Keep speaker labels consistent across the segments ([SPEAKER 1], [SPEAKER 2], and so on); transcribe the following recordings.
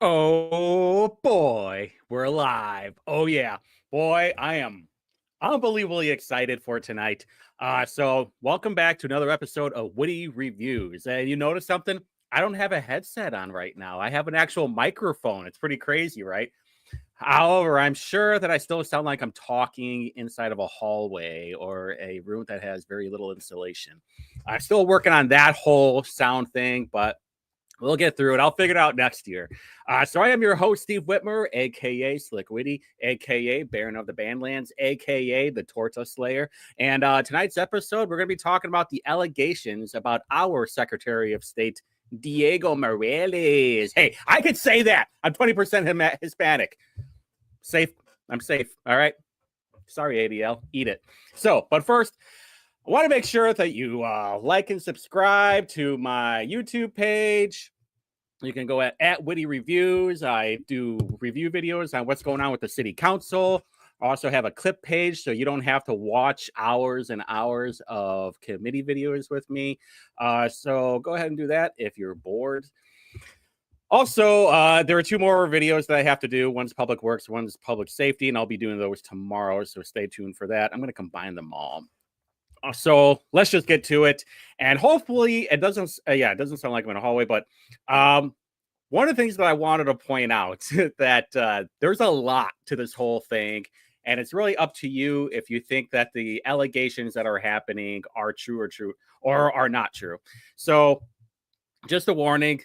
[SPEAKER 1] Oh boy, we're live. Oh yeah. Boy, I am unbelievably excited for tonight. So welcome back to another episode of Whitty Reviews. And you notice something? I don't have a headset on right now. I have an actual microphone. It's pretty crazy, right? However, I'm sure that I still sound like I'm talking inside of a hallway or a room that has very little insulation. I'm still working on that whole sound thing, but we'll get through it. I'll figure it out next year. So I am your host, Steve Whitmer, aka Slick Whitty, aka Baron of the Bandlands, aka the Torta Slayer. And tonight's episode, we're going to be talking about the allegations about our Secretary of State, Diego Morales. Hey, I could say that. I'm 20% Hispanic. Safe. I'm safe. All right. Sorry, ADL. Eat it. So, but first, I want to make sure that you like and subscribe to my YouTube page. You can go at Whitty Reviews. I do review videos on what's going on with the city council. I also have a clip page, so you don't have to watch hours and hours of committee videos with me. So go ahead and do that if you're bored. Also, there are two more videos that I have to do. One's public works, one's public safety, and I'll be doing those tomorrow, so stay tuned for that. I'm going to combine them all. So let's just get to it, and hopefully it doesn't it doesn't sound like I'm in a hallway, but one of the things that I wanted to point out that there's a lot to this whole thing, and it's really up to you if you think that the allegations that are happening are true or are not true. So just a warning,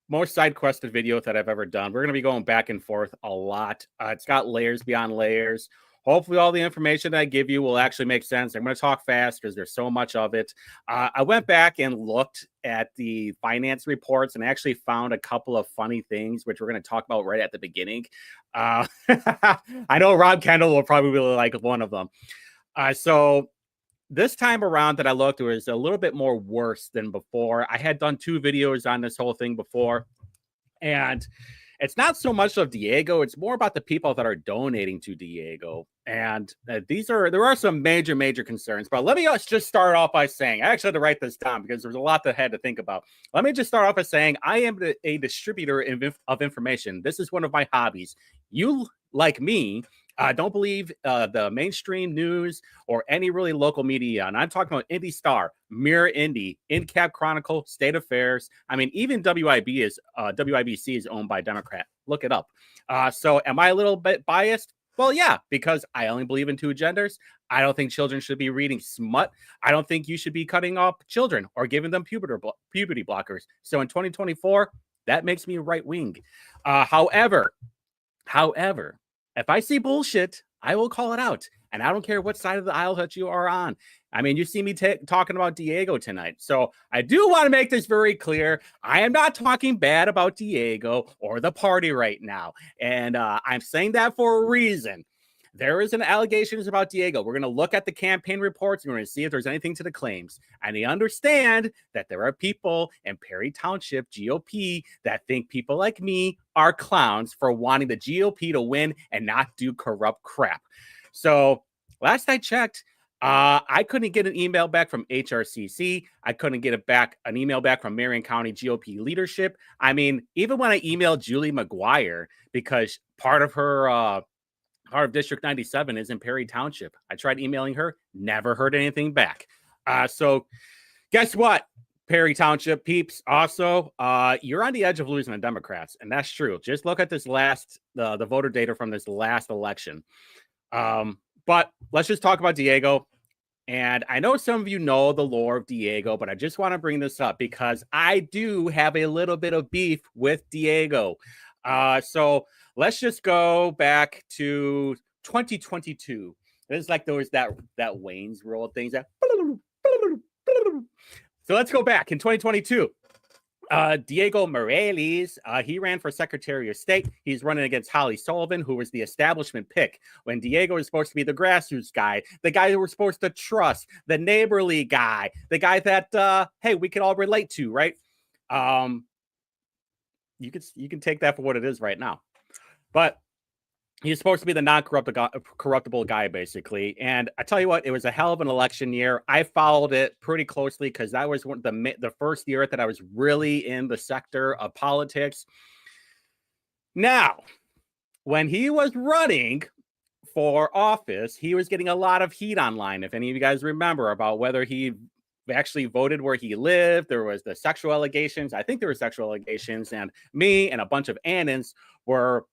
[SPEAKER 1] most side quested videos that I've ever done, we're going to be going back and forth a lot. It's got layers beyond layers. Hopefully all the information that I give you will actually make sense. I'm going to talk fast because there's so much of it. I went back and looked at the finance reports and actually found a couple of funny things, which we're going to talk about right at the beginning. I know Rob Kendall will probably really like one of them. So this time around that I looked, it was a little bit more worse than before. I had done 2 videos on this whole thing before, and it's not so much of Diego, it's more about the people that are donating to Diego. And there are some major concerns. But let me just start off by saying, I actually had to write this down because there's a lot that I had to think about. Let me just start off by saying, I am a distributor of information. This is one of my hobbies. You, like me, don't believe the mainstream news or any really local media. And I'm talking about Indy Star, Mirror Indy, InCap Chronicle, State Affairs. I mean, even WIBC is owned by a Democrat. Look it up. So am I a little bit biased? Well, yeah, because I only believe in 2 genders. I don't think children should be reading smut. I don't think you should be cutting off children or giving them puberty blockers. So in 2024, that makes me right wing. However, if I see bullshit, I will call it out. And I don't care what side of the aisle that you are on. I mean, you see me talking about Diego tonight. So I do want to make this very clear. I am not talking bad about Diego or the party right now. And I'm saying that for a reason. There is an allegations about Diego. We're going to look at the campaign reports and we're going to see if there's anything to the claims. And I understand that there are people in Perry Township GOP that think people like me are clowns for wanting the GOP to win and not do corrupt crap. So last I checked, I couldn't get an email back from HRCC. I couldn't get an email back from Marion County GOP leadership. I mean, even when I emailed Julie McGuire, because part of District 97 is in Perry Township. I tried emailing her, never heard anything back. So guess what, Perry Township peeps? Also, you're on the edge of losing the Democrats, and that's true. Just look at this the voter data from this last election. But let's just talk about Diego. And I know some of you know the lore of Diego, but I just want to bring this up because I do have a little bit of beef with Diego. So let's just go back to 2022. It's like there was that Wayne's World things. So let's go back in 2022. Diego Morales, he ran for Secretary of State. He's running against Holly Sullivan, who was the establishment pick when Diego was supposed to be the grassroots guy, the guy that we're supposed to trust, the neighborly guy, the guy that, hey, we can all relate to, right? You can take that for what it is right now. But he's supposed to be the non-corruptible guy, basically. And I tell you what, it was a hell of an election year. I followed it pretty closely because that was the 1st year that I was really in the sector of politics. Now, when he was running for office, he was getting a lot of heat online. If any of you guys remember about whether he actually voted where he lived, there was the sexual allegations. I think there were sexual allegations, and me and a bunch of Annans were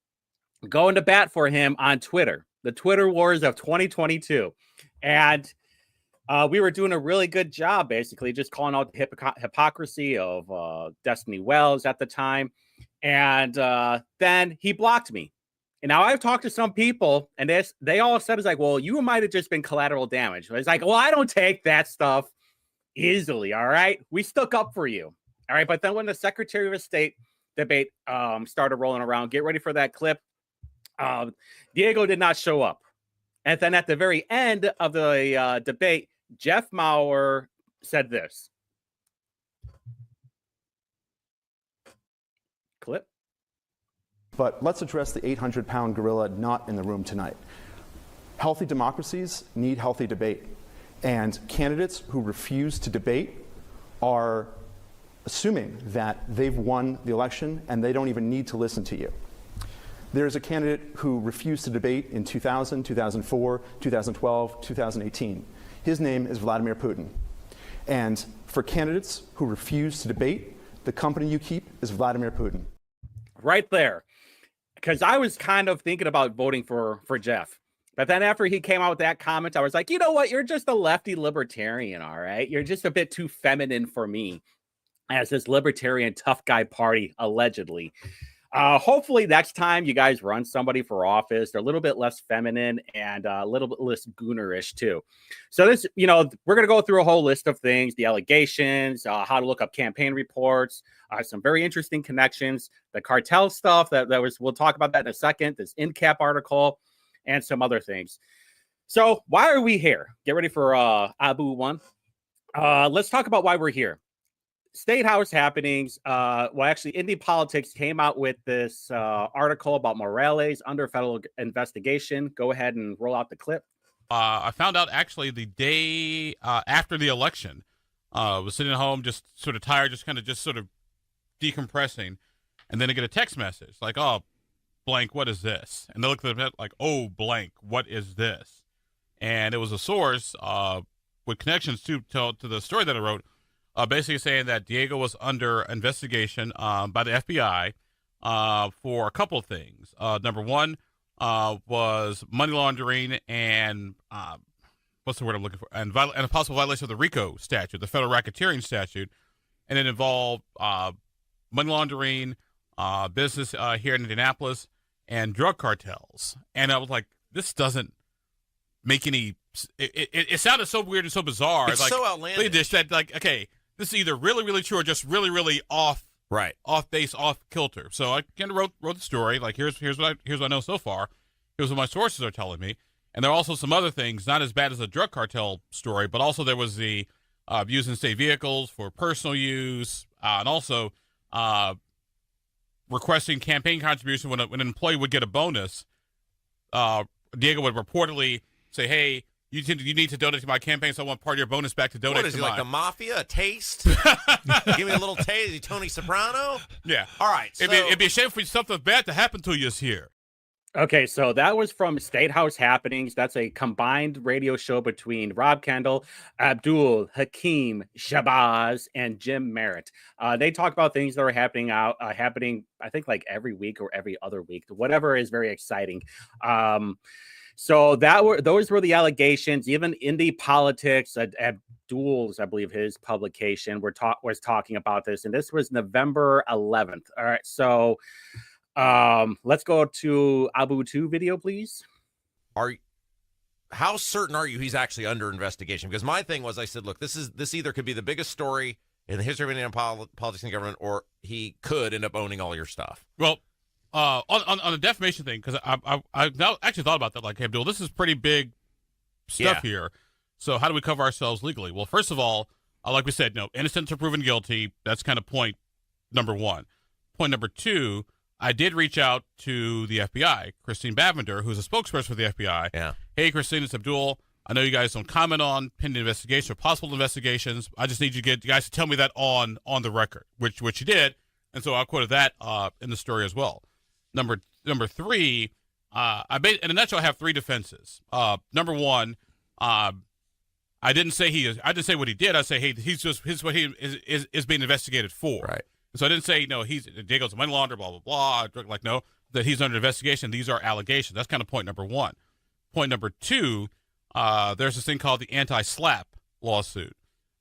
[SPEAKER 1] going to bat for him on Twitter, the Twitter wars of 2022. And we were doing a really good job, basically, just calling out the hypocrisy of Destiny Wells at the time. And then he blocked me. And now I've talked to some people, and they all said, it's like, well, you might have just been collateral damage. It's like, well, I don't take that stuff easily, all right? We stuck up for you, all right? But then when the Secretary of State debate started rolling around, get ready for that clip. Diego did not show up. And then at the very end of the debate, Jeff Maurer said this. Clip.
[SPEAKER 2] But let's address the 800-pound gorilla not in the room tonight. Healthy democracies need healthy debate. And candidates who refuse to debate are assuming that they've won the election and they don't even need to listen to you. There's a candidate who refused to debate in 2000, 2004, 2012, 2018. His name is Vladimir Putin. And for candidates who refuse to debate, the company you keep is Vladimir Putin.
[SPEAKER 1] Right there. Because I was kind of thinking about voting for Jeff. But then after he came out with that comment, I was like, you know what? You're just a lefty libertarian, all right? You're just a bit too feminine for me as this libertarian tough guy party, allegedly. Hopefully next time you guys run somebody for office, they're a little bit less feminine and a little bit less goonerish too. So this, we're going to go through a whole list of things, the allegations, how to look up campaign reports, some very interesting connections, the cartel stuff we'll talk about that in a second, this in-cap article and some other things. So why are we here? Get ready for Abu one. Let's talk about why we're here. State House happenings. Actually, Indie Politics came out with this article about Morales under federal investigation. Go ahead and roll out the clip.
[SPEAKER 3] I found out actually the day after the election. Was sitting at home, just sort of tired, just sort of decompressing, and then I get a text message like, "Oh, blank, what is this?" And they look at it like, "Oh, blank, what is this?" And it was a source with connections to the story that I wrote. Basically saying that Diego was under investigation by the FBI for a couple of things. Number one was money laundering and what's the word I'm looking for? And a possible violation of the RICO statute, the federal racketeering statute. And it involved money laundering, business here in Indianapolis, and drug cartels. And I was like, this doesn't make any... It sounded so weird and so bizarre.
[SPEAKER 4] It's like, so outlandish.
[SPEAKER 3] That, like, okay... This is either really, really true or just really, really off base, off kilter. So I kind of wrote the story. Like here's what I know so far. Here's what my sources are telling me. And there are also some other things, not as bad as a drug cartel story, but also there was the using state vehicles for personal use, and also requesting campaign contribution when an employee would get a bonus. Diego would reportedly say, "Hey, you need to donate to my campaign, so I want part of your bonus back to donate to mine."
[SPEAKER 4] What is he, like the mafia? A taste? Give me a little taste. Is he Tony Soprano?
[SPEAKER 3] Yeah.
[SPEAKER 4] All right. So...
[SPEAKER 3] It'd be a shame for something bad to happen to you here.
[SPEAKER 1] Okay, so that was from State House Happenings. That's a combined radio show between Rob Kendall, Abdul Hakim Shabazz, and Jim Merritt. They talk about things that are happening, I think, like every week or every other week. Whatever is very exciting. So those were the allegations. Even Indie Politics, Abdul's, I believe his publication, was talking about this, and this was November 11th. All right, so let's go to Abu 2 video, please.
[SPEAKER 4] How certain are you he's actually under investigation? Because my thing was, I said, look, this either could be the biggest story in the history of Indian politics and government, or he could end up owning all your stuff.
[SPEAKER 3] Well, on the defamation thing, because I've now actually thought about that. Like, hey, Abdul, this is pretty big stuff here. So how do we cover ourselves legally? Well, first of all, like we said, innocent until proven guilty. That's kind of point number one. Point number two, I did reach out to the FBI, Christine Bavender, who's a spokesperson for the FBI.
[SPEAKER 4] Yeah.
[SPEAKER 3] Hey, Christine, it's Abdul. I know you guys don't comment on pending investigation or possible investigations. I just need you guys to tell me that on the record, which you did. And so I quoted that in the story as well. Number three, in a nutshell, I have three defenses. Number one, I didn't say I didn't say what he did. I say, hey, he's what he is being investigated for.
[SPEAKER 4] Right.
[SPEAKER 3] So I didn't say, no, Diego's a money launderer, blah, blah, blah. Like, no, that he's under investigation. These are allegations. That's kind of point number one. Point number two, there's this thing called the anti-SLAPP lawsuit,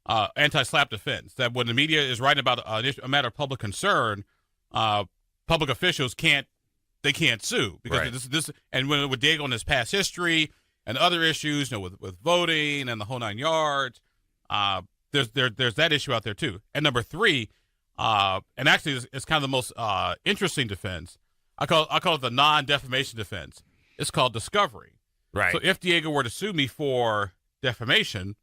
[SPEAKER 3] anti-SLAPP defense, that when the media is writing about a matter of public concern, public officials can't sue because
[SPEAKER 4] Right.
[SPEAKER 3] this and when with Diego and his past history and other issues, with voting and the whole nine yards, there's that issue out there too. And number three, and actually it's kind of the most interesting defense. I call it the non-defamation defense. It's called discovery.
[SPEAKER 4] Right.
[SPEAKER 3] So if Diego were to sue me for defamation,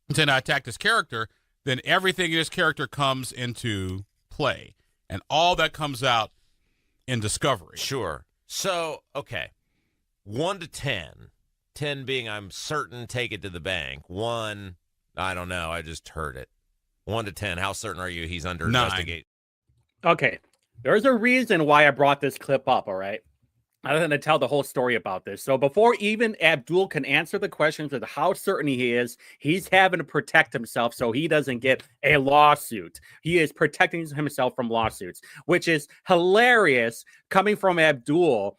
[SPEAKER 3] then I attacked his character, then everything in his character comes into play, and all that comes out in discovery.
[SPEAKER 4] Sure. So, okay. 1 to 10. 10 being I'm certain, take it to the bank. 1, I don't know, I just heard it. 1 to 10, how certain are you he's under
[SPEAKER 3] 9.
[SPEAKER 4] investigation?
[SPEAKER 1] Okay. There's a reason why I brought this clip up, all right? I'm going to tell the whole story about this. So before even Abdul can answer the questions of how certain he is, he's having to protect himself so he doesn't get a lawsuit. He is protecting himself from lawsuits, which is hilarious coming from Abdul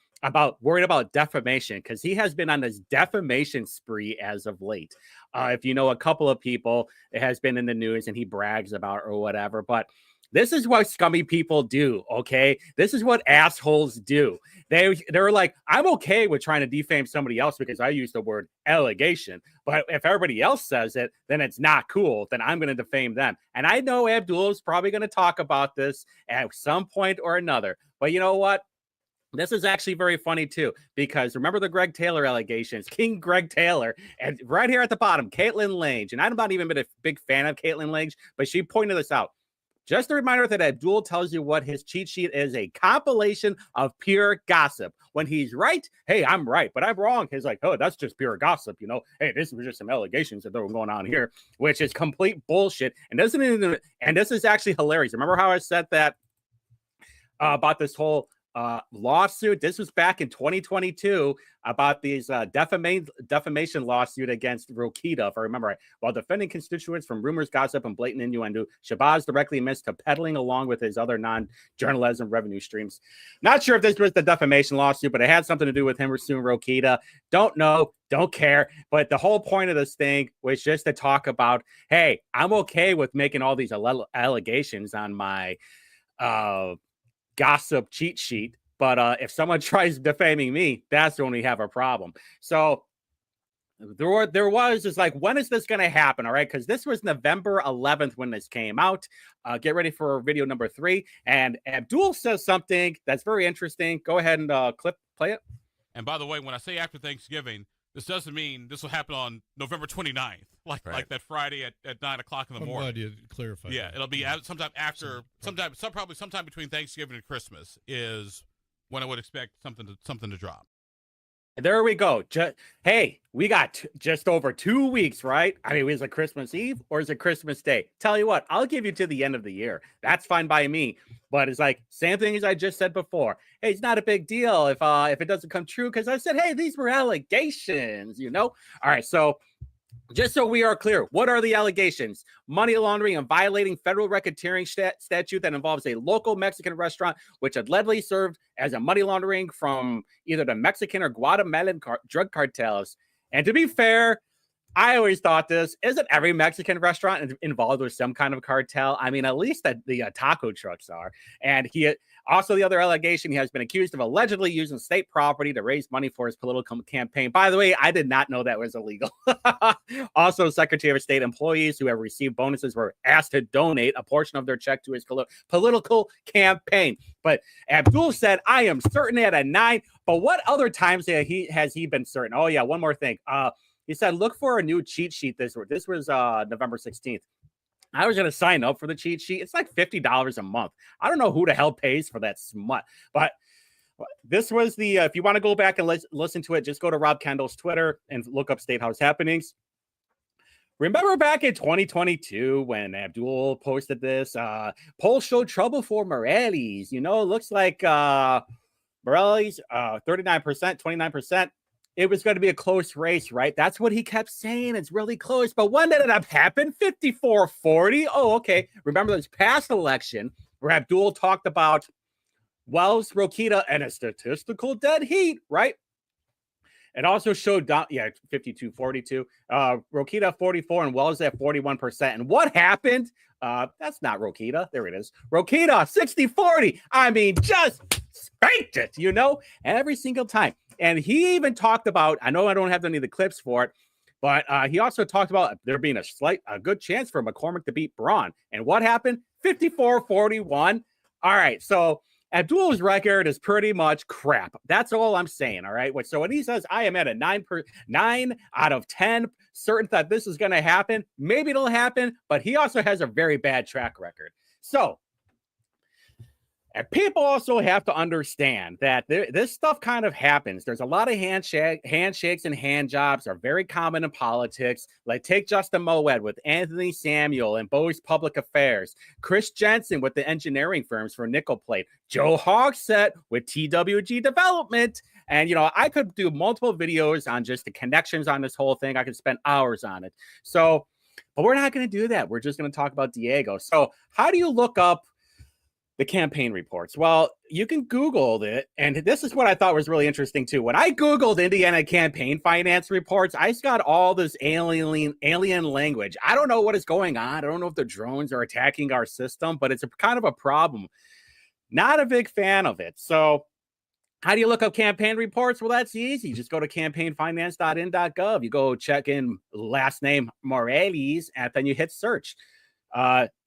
[SPEAKER 1] worried about defamation, because he has been on this defamation spree as of late. If you know a couple of people, it has been in the news and he brags about or whatever, but this is what scummy people do, okay? This is what assholes do. They're like, I'm okay with trying to defame somebody else because I use the word allegation. But if everybody else says it, then it's not cool. Then I'm going to defame them. And I know Abdul is probably going to talk about this at some point or another. But you know what? This is actually very funny, too, because remember the Greg Taylor allegations, King Greg Taylor, and right here at the bottom, Caitlin Lange. And I'm not even been a big fan of Caitlin Lange, but she pointed this out. Just a reminder that Abdul tells you what his cheat sheet is, a compilation of pure gossip. When he's right, hey, I'm right, but I'm wrong. He's like, oh, that's just pure gossip, you know. Hey, this was just some allegations that were going on here, which is complete bullshit. And this is actually hilarious. Remember how I said that about this whole lawsuit? This was back in 2022 about these defamation lawsuit against Rokita, if I remember right. While defending constituents from rumors, gossip, and blatant innuendo, Shabazz directly admits to peddling along with his other non-journalism revenue streams. Not sure if this was the defamation lawsuit, but it had something to do with him suing Rokita. Don't know, don't care. But the whole point of this thing was just to talk about, hey, I'm okay with making all these allegations on my gossip cheat sheet, but if someone tries defaming me, that's when we have a problem. So there was just like, when is this going to happen? All right, because this was November 11th when this came out. Get ready for video number 3. And Abdul says something that's very interesting. Go ahead and play it.
[SPEAKER 3] And by the way, when I say after Thanksgiving, this doesn't mean this will happen on November 29th, like that Friday at 9 o'clock in the morning.
[SPEAKER 5] I'm glad you clarified.
[SPEAKER 3] Yeah, it'll be sometime after, probably sometime between Thanksgiving and Christmas is when I would expect something to drop.
[SPEAKER 1] There we go. Hey, we got just over 2 weeks, right? I mean, is it Christmas Eve or is it Christmas Day? Tell you what, I'll give you to the end of the year. That's fine by me. But it's like same thing as I just said before. Hey, it's not a big deal if it doesn't come true, because I said, hey, these were allegations, you know? All right, so just so we are clear, what are the allegations? Money laundering and violating federal racketeering statute that involves a local Mexican restaurant, which allegedly served as a money laundering from either the Mexican or Guatemalan drug cartels. And to be fair, I always thought this, isn't every Mexican restaurant involved with some kind of cartel? I mean, at least the taco trucks are. And also the other allegation, he has been accused of allegedly using state property to raise money for his political campaign. By the way, I did not know that was illegal. Also, Secretary of State employees who have received bonuses were asked to donate a portion of their check to his political campaign. But Abdul said, I am certain at a 9. But what other times has he been certain? Oh, yeah, one more thing. He said, look for a new cheat sheet. This was November 16th. I was going to sign up for the cheat sheet. It's like $50 a month. I don't know who the hell pays for that smut. But this was if you want to go back and listen to it, just go to Rob Kendall's Twitter and look up State House Happenings. Remember back in 2022 when Abdul posted this? Polls show trouble for Morales. You know, it looks like Borelli's 39%, 29%. It was going to be a close race, right? That's what he kept saying. It's really close. But what ended up happening? 54-40. Oh, okay. Remember this past election where Abdul talked about Wells, Rokita, and a statistical dead heat, right? It also showed, 52-42. Rokita 44 and Wells at 41%. And what happened? That's not Rokita. There it is. Rokita 60-40. I mean, just spanked it, every single time. And he even talked about, I know I don't have any of the clips for it, but he also talked about there being a good chance for McCormick to beat Braun. And what happened? 54-41. All right, so Abdul's record is pretty much crap. That's all I'm saying, all right? So when he says, I am at a 9 out of 10 certain that this is going to happen, maybe it'll happen, but he also has a very bad track record. So, and people also have to understand that this stuff kind of happens. There's a lot of handshakes and hand jobs are very common in politics. Like take Justin Moed with Anthony Samuel and Bowie's Public Affairs, Chris Jensen with the engineering firms for Nickel Plate, Joe Hogsett with TWG Development. And, I could do multiple videos on just the connections on this whole thing. I could spend hours on it. So, but we're not going to do that. We're just going to talk about Diego. So how do you look up the campaign reports? Well, you can Google it. And this is what I thought was really interesting too. When I Googled Indiana campaign finance reports, I got all this alien language. I don't know what is going on. I don't know if the drones are attacking our system, but it's kind of a problem. Not a big fan of it. So how do you look up campaign reports? Well, that's easy. Just go to campaignfinance.in.gov. You go check in last name Morales, and then you hit search.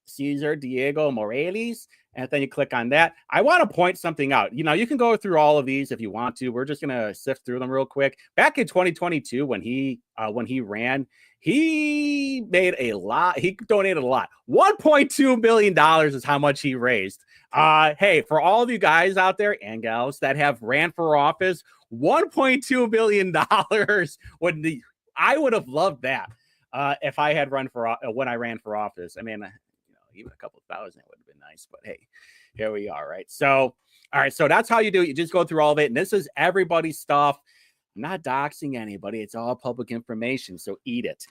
[SPEAKER 1] Cesar Diego Morales, and then you click on that. I want to point something out. You can go through all of these if you want to. We're just going to sift through them real quick. Back in 2022, when he ran, he made a lot. He donated a lot. $1.2 million is how much he raised. Hey, for all of you guys out there and gals that have ran for office, $1.2 million I would have loved that if I had run for when I ran for office. I mean, even a couple thousand would have been nice, but hey, here we are, right? So, all right, so that's how you do it. You just go through all of it, and this is everybody's stuff. I'm not doxing anybody. It's all public information, so eat it.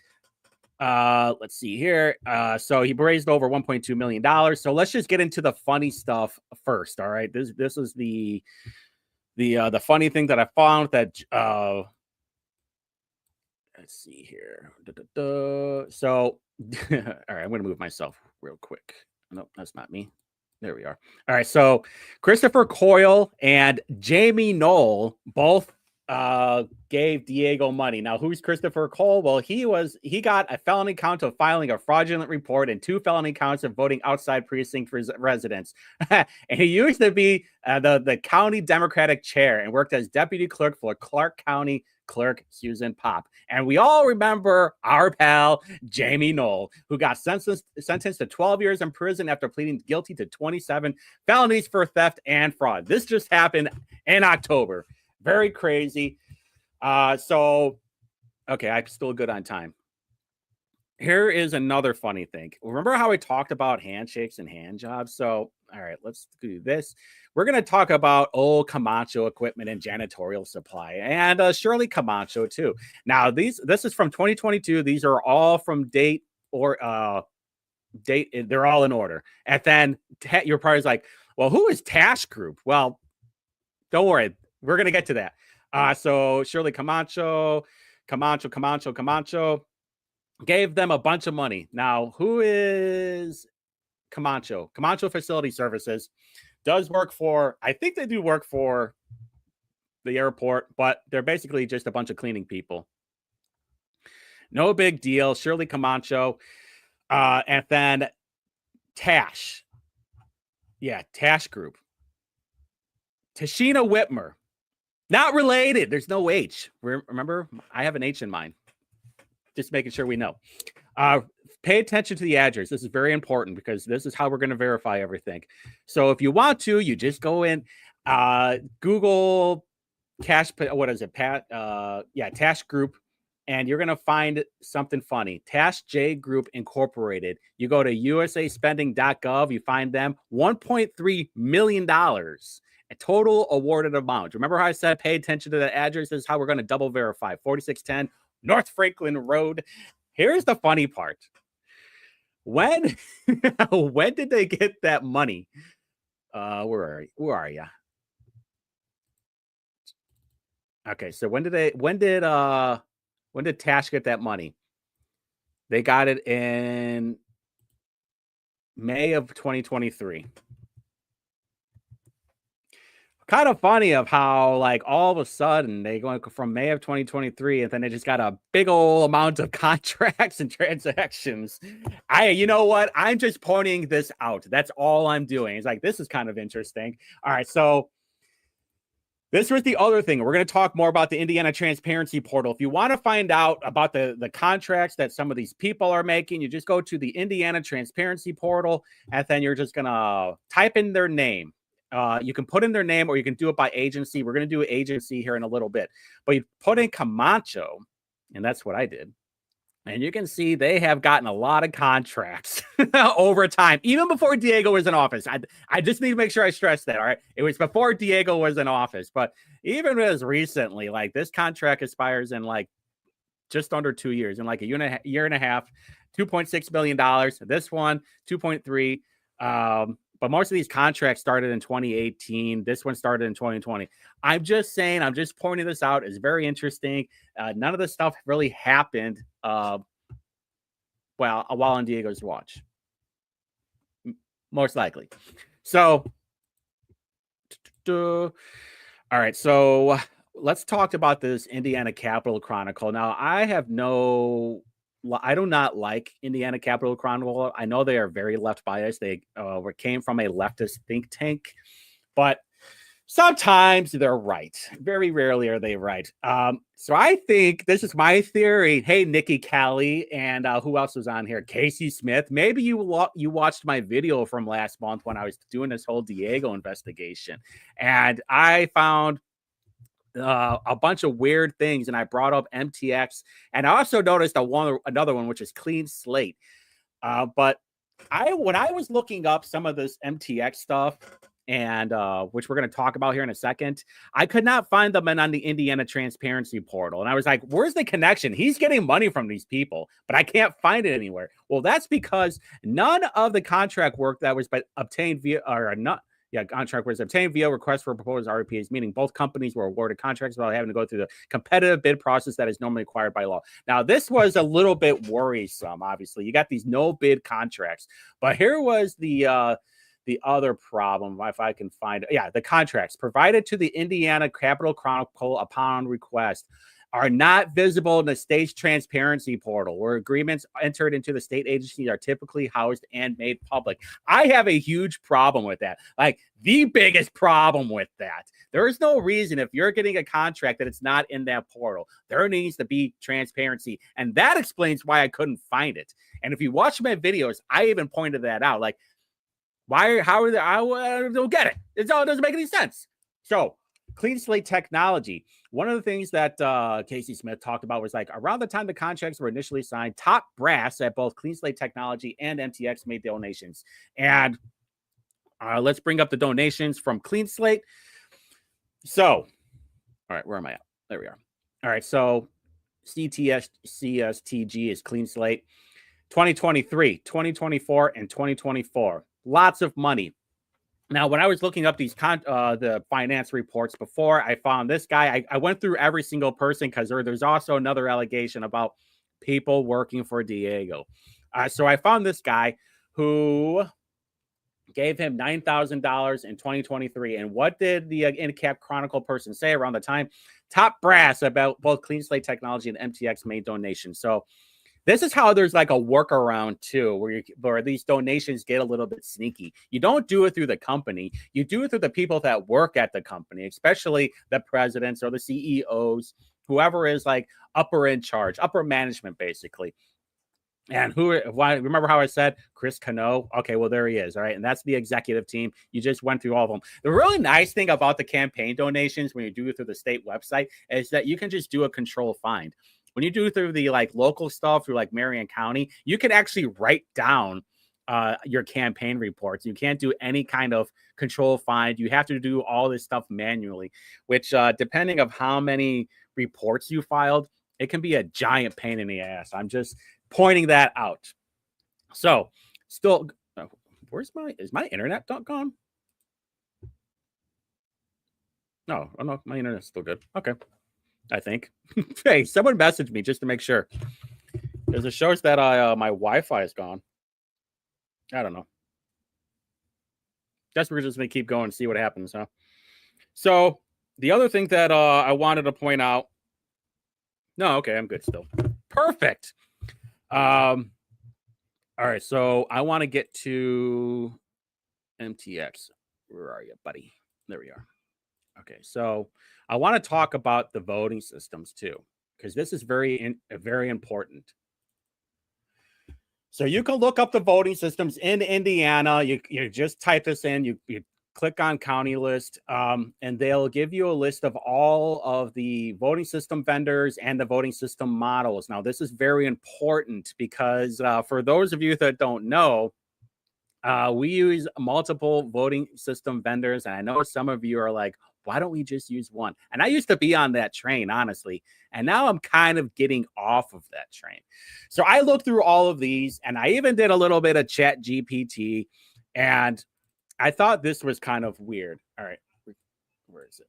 [SPEAKER 1] Let's see here. So he raised over $1.2 million. So let's just get into the funny stuff first, all right? This is the funny thing that I found that let's see here. So, all right, I'm going to move myself real quick. Nope, that's not me. There we are. All right, so Christopher Coyle and Jamie Knoll both gave Diego money. Now, who's Christopher Cole? Well, he got a felony count of filing a fraudulent report and 2 felony counts of voting outside precinct residents. And he used to be the county Democratic chair and worked as deputy clerk for Clark County Clerk Susan Pop. And we all remember our pal Jamie Knoll, who got sentenced to 12 years in prison after pleading guilty to 27 felonies for theft and fraud. This just happened in October. Very crazy. So, okay, I'm still good on time. Here is another funny thing. Remember how I talked about handshakes and hand jobs? So, all right, let's do this. We're going to talk about old Camacho equipment and janitorial supply, and Shirley Camacho too. Now, this is from 2022. These are all from date. They're all in order. And then your probably like, well, who is Tash Group? Well, don't worry. We're going to get to that. So Shirley Camacho gave them a bunch of money. Now, who is Camacho? Camacho Facility Services does work for, I think they do work for the airport, but they're basically just a bunch of cleaning people. No big deal. Shirley Camacho. And then Tash. Yeah, Tash Group. Tashina Whitmer. Not related. There's no H. Remember, I have an H in mine. Just making sure we know. Pay attention to the address. This is very important because this is how we're going to verify everything. So if you want to, you just go in, Google Tash Group, and you're going to find something funny. Tash J Group Incorporated. You go to usaspending.gov, you find them $1.3 million A total awarded amount. Remember how I said pay attention to the address? This is how we're going to double verify. 4610 North Franklin Road. Here's the funny part. When when did they get that money? Where are you? Okay, so when did Tash get that money? They got it in May of 2023. Kind of funny of how, like, all of a sudden they go from May of 2023 and then they just got a big old amount of contracts and transactions. You know what? I'm just pointing this out. That's all I'm doing. It's like, this is kind of interesting. All right, so this was the other thing. We're going to talk more about the Indiana Transparency Portal. If you want to find out about the contracts that some of these people are making, you just go to the Indiana Transparency Portal, and then you're just going to type in their name. You can put in their name or you can do it by agency. We're going to do agency here in a little bit. But you put in Camacho, and that's what I did. And you can see they have gotten a lot of contracts over time, even before Diego was in office. I just need to make sure I stress that, all right? It was before Diego was in office. But even as recently, like, this contract expires in like just under 2 years, in like a year and a half, $2.6 million. This one, 2.3. But most of these contracts started in 2018. This one started in 2020. I'm just saying, I'm just pointing this out. It's very interesting. None of this stuff really happened while on Diego's watch. Most likely. So, all right. So let's talk about this Indiana Capitol Chronicle. Now, I do not like Indiana Capitol Chronicle. I know they are very left biased. They came from a leftist think tank, but sometimes they're right. Very rarely are they right. So I think this is my theory. Hey, Nikki Kelly, and who else was on here? Casey Smith. Maybe you watched my video from last month when I was doing this whole Diego investigation, and I found a bunch of weird things, and I brought up MTX, and I also noticed another one, which is Clean Slate. But when I was looking up some of this MTX stuff, and which we're going to talk about here in a second, I could not find them on the Indiana Transparency Portal, and I was like, "Where's the connection? He's getting money from these people, but I can't find it anywhere." Well, that's because none of the contract work that was obtained via contract was obtained via request for proposed RPAs, meaning both companies were awarded contracts without having to go through the competitive bid process that is normally required by law. Now, this was a little bit worrisome, obviously. You got these no bid contracts, but here was the other problem, if I can find it. Yeah, the contracts provided to the Indiana Capitol Chronicle upon request are not visible in the state's transparency portal, where agreements entered into the state agencies are typically housed and made public. I have a huge problem with that. Like, the biggest problem with that. There is no reason, if you're getting a contract, that it's not in that portal. There needs to be transparency. And that explains why I couldn't find it. And if you watch my videos, I even pointed that out. Like, how are they? I don't get it. It doesn't make any sense. So, Clean Slate Technology. One of the things that Casey Smith talked about was, like, around the time the contracts were initially signed, top brass at both Clean Slate Technology and MTX made donations. And let's bring up the donations from Clean Slate. So, all right, where am I at? There we are. All right, so CSTG is Clean Slate. 2023, 2024, and 2024. Lots of money. Now, when I was looking up these the finance reports before, I found this guy. I went through every single person because there's also another allegation about people working for Diego. So I found this guy who gave him $9,000 in 2023. And what did the InCap Chronicle person say around the time? Top brass about both Clean Slate Technology and MTX made donations. So this is how there's like a workaround too, where these donations get a little bit sneaky. You don't do it through the company. You do it through the people that work at the company, especially the presidents or the CEOs, whoever is like upper management, basically. And remember how I said Chris Cano? Okay, well, there he is. All right. And that's the executive team. You just went through all of them. The really nice thing about the campaign donations when you do it through the state website is that you can just do a control find. When you do through the like local stuff through like Marion County, you can actually write down your campaign reports. You can't do any kind of control find. You have to do all this stuff manually, which depending of how many reports you filed, it can be a giant pain in the ass. I'm just pointing that out. So still, is my internet gone? No, oh no, my internet's still good. Okay, I think. Hey, someone messaged me just to make sure, because it shows that my Wi-Fi is gone. I don't know. Guess we're just gonna keep going and see what happens, huh? So the other thing that I wanted to point out. No, okay, I'm good still. Perfect. All right, so I want to get to MTX. Where are you, buddy? There we are. Okay, so I want to talk about the voting systems too, because this is very important. So you can look up the voting systems in Indiana. You just type this in. You click on county list, and they'll give you a list of all of the voting system vendors and the voting system models. Now, this is very important because for those of you that don't know, we use multiple voting system vendors, and I know some of you are like, why don't we just use one? And I used to be on that train, honestly, and now I'm kind of getting off of that train. So I looked through all of these, and I even did a little bit of Chat GPT, and I thought this was kind of weird. All right, where is it?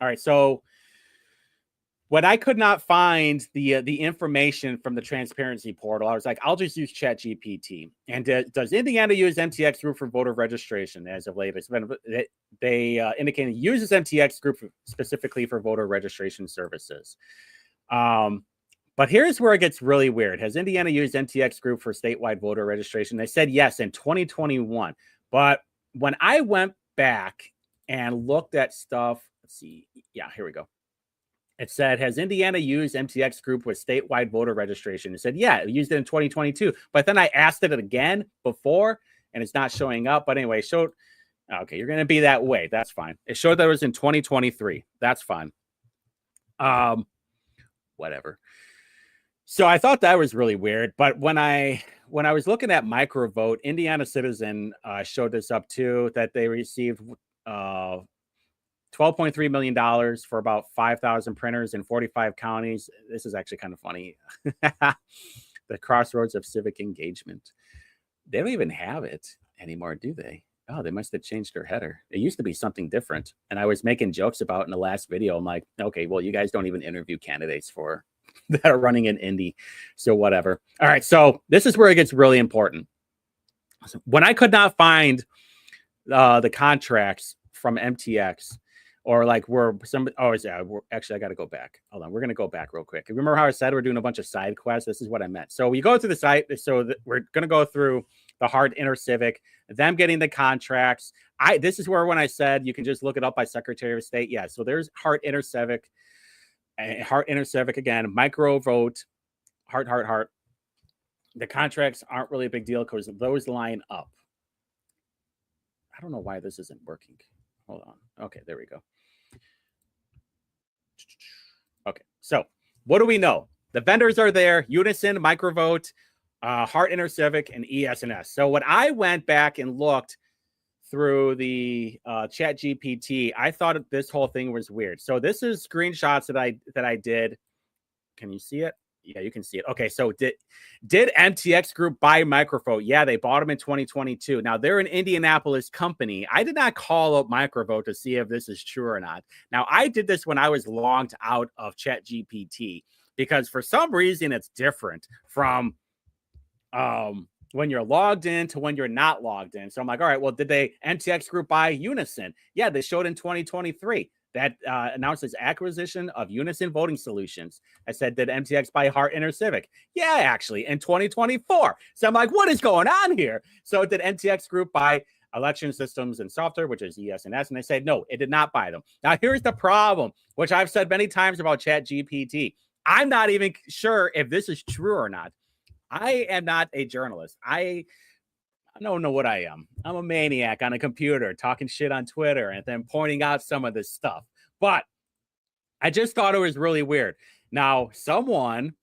[SPEAKER 1] All right, so when I could not find the information from the transparency portal, I was like, I'll just use ChatGPT. And does Indiana use MTX Group for voter registration as of late? They indicated it uses MTX Group specifically for voter registration services. But here's where it gets really weird. Has Indiana used MTX Group for statewide voter registration? They said yes in 2021. But when I went back and looked at stuff, let's see. Yeah, here we go. It said, has Indiana used MTX Group with statewide voter registration? It said, yeah, it used it in 2022. But then I asked it again before, and it's not showing up. But anyway, it showed, okay, you're going to be that way. That's fine. It showed that it was in 2023. That's fine. Whatever. So I thought that was really weird. But when I was looking at Microvote, Indiana Citizen showed this up too, that they received $12.3 million for about 5,000 printers in 45 counties. This is actually kind of funny. The crossroads of civic engagement. They don't even have it anymore, do they? Oh, they must have changed their header. It used to be something different. And I was making jokes about in the last video. I'm like, okay, well, you guys don't even interview candidates for that are running in Indy. So whatever. All right. So this is where it gets really important. When I could not find the contracts from MTX, or like we're some, oh, yeah, actually, I got to go back. Hold on. We're going to go back real quick. Remember how I said we're doing a bunch of side quests? This is what I meant. So we go to the site. So we're going to go through the Hart InterCivic, them getting the contracts. This is where when I said you can just look it up by Secretary of State. Yeah. So there's Hart InterCivic again, Microvote, Hart. The contracts aren't really a big deal because those line up. I don't know why this isn't working. Hold on. Okay, there we go. Okay, so what do we know? The vendors are there: Unison, Microvote, Hart InterCivic, and ES&S. So when I went back and looked through the Chat GPT, I thought this whole thing was weird. So this is screenshots that I did. Can you see it? Yeah, you can see it. Okay, so did MTX Group buy Microvote? Yeah, they bought them in 2022. Now, they're an Indianapolis company. I did not call up Microvote to see if this is true or not. Now, I did this when I was logged out of ChatGPT because for some reason it's different from when you're logged in to when you're not logged in. So I'm like, all right, well, did they MTX Group buy Unison? Yeah, they showed in 2023. That announced its acquisition of Unison Voting Solutions. I said, did MTX buy Hart InterCivic? Yeah, actually, in 2024. So I'm like, what is going on here? So did MTX Group buy Election Systems and Software, which is ES&S? And they said, no, it did not buy them. Now, here's the problem, which I've said many times about ChatGPT. I'm not even sure if this is true or not. I am not a journalist. I don't know what I am. I'm a maniac on a computer talking shit on Twitter and then pointing out some of this stuff. But I just thought it was really weird. Now, someone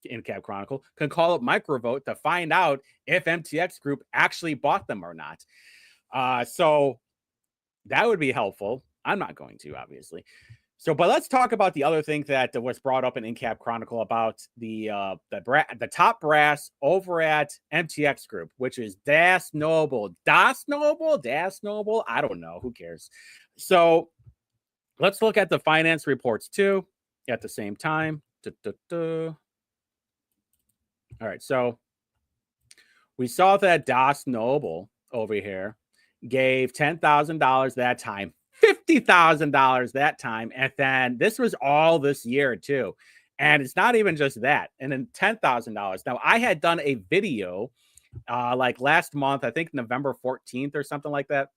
[SPEAKER 1] in-cab chronicle, can call up Microvote to find out if MTX Group actually bought them or not. So that would be helpful. I'm not going to, obviously. So, but let's talk about the other thing that was brought up in In-Cab Chronicle about the top brass over at MTX Group, which is Das Noble. Das Noble? I don't know. Who cares? So let's look at the finance reports too at the same time. All right. So we saw that Das Noble over here gave $10,000 that time, $50,000 that time. And then this was all this year too. And it's not even just that. And then $10,000. Now I had done a video like last month, I think November 14th or something like that.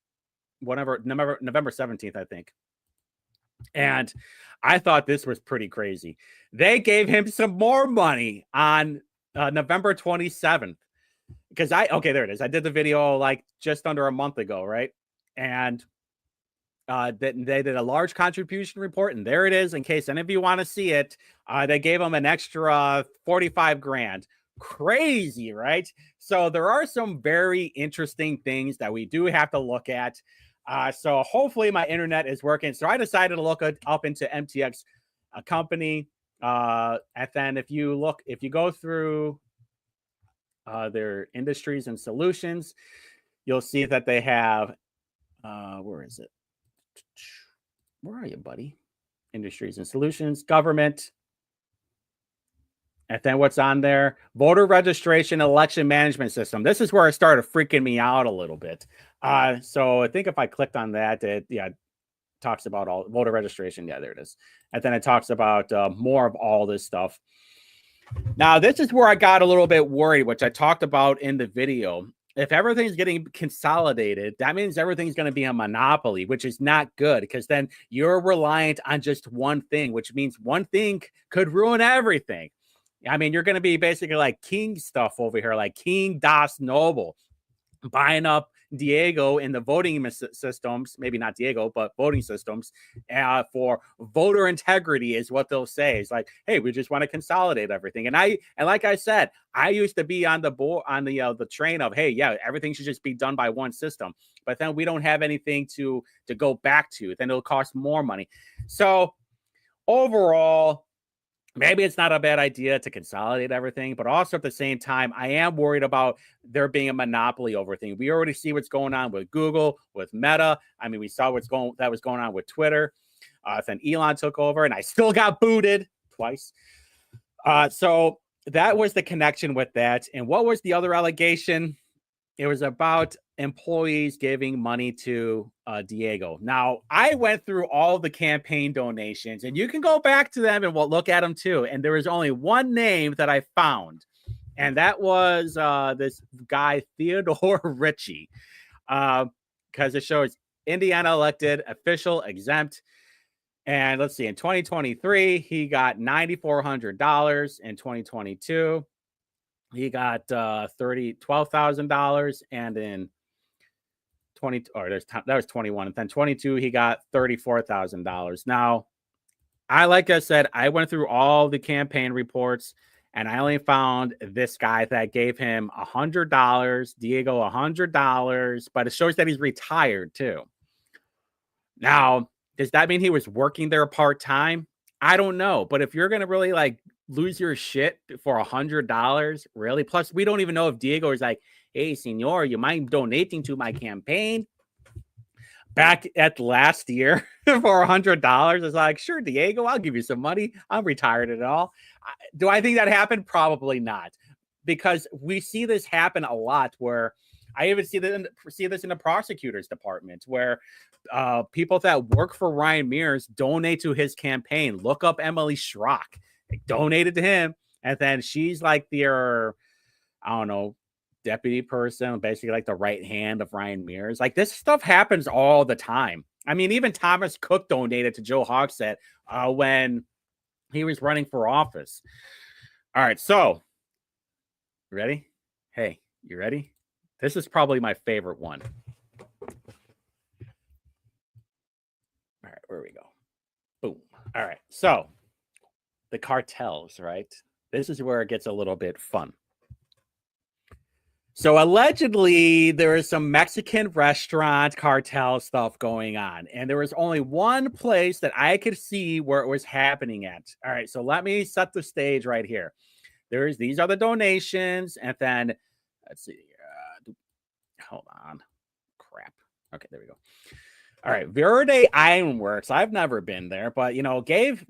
[SPEAKER 1] Whatever, November 17th, I think. And I thought this was pretty crazy. They gave him some more money on November 27th. Because there it is. I did the video like just under a month ago, right? And they did a large contribution report, and there it is. In case any of you want to see it, they gave them an extra 45 grand. Crazy, right? So there are some very interesting things that we do have to look at. So hopefully my internet is working. So I decided to look up into MTX company. And then if you go through their industries and solutions, you'll see that they have where is it? Where are you, buddy? Industries and solutions, government. And then what's on there? Voter registration, election management system. This is where it started freaking me out a little bit. So I think if I clicked on that, it talks about all voter registration. Yeah, there it is. And then it talks about more of all this stuff. Now, this is where I got a little bit worried, which I talked about in the video. If everything's getting consolidated, that means everything's going to be a monopoly, which is not good because then you're reliant on just one thing, which means one thing could ruin everything. I mean, you're going to be basically like King stuff over here, like King Das Noble, buying up Diego in the voting systems, maybe not Diego, but voting systems for voter integrity is what they'll say. It's like, hey, we just want to consolidate everything. And like I said, I used to be on the board on the train of, hey, yeah, everything should just be done by one system. But then we don't have anything to go back to. Then it'll cost more money. So overall, maybe it's not a bad idea to consolidate everything, but also at the same time, I am worried about there being a monopoly over things. We already see what's going on with Google, with Meta. I mean, we saw that was going on with Twitter. Then Elon took over, and I still got booted twice. So that was the connection with that. And what was the other allegation? It was about employees giving money to Diego. Now, I went through all the campaign donations, and you can go back to them and we'll look at them too. And there was only one name that I found, and that was this guy, Theodore Ritchie, because it shows Indiana elected, official, exempt. And let's see, in 2023, he got $9,400. In 2022, he got $12,000, and in that was 21, and then 22 he got $34,000. Now, like I said, I went through all the campaign reports, and I only found this guy that gave him $100, Diego $100, but it shows that he's retired too. Now, does that mean he was working there part-time? I don't know, but if you're gonna really like lose your shit for $100, really? Plus, we don't even know if Diego is like, hey, senor, you mind donating to my campaign? Back at last year for $100, it's like, sure, Diego, I'll give you some money. I'm retired at all. Do I think that happened? Probably not, because we see this happen a lot. Where I even see this in the prosecutor's department, where people that work for Ryan Mears donate to his campaign. Look up Emily Schrock. They donated to him, and then she's like their, I don't know, deputy person, basically like the right hand of Ryan Mears. Like, this stuff happens all the time. I mean, even Thomas Cook donated to Joe Hogsett when he was running for office. All right, so ready? Hey, you ready? This is probably my favorite one. All right, where we go. Boom. All right, so the cartels, right? This is where it gets a little bit fun. So allegedly, there is some Mexican restaurant cartel stuff going on, and there was only one place that I could see where it was happening at. All right, so let me set the stage right here. These are the donations, and then let's see. Hold on, crap. Okay, there we go. All right, Verde Ironworks. I've never been there, but gave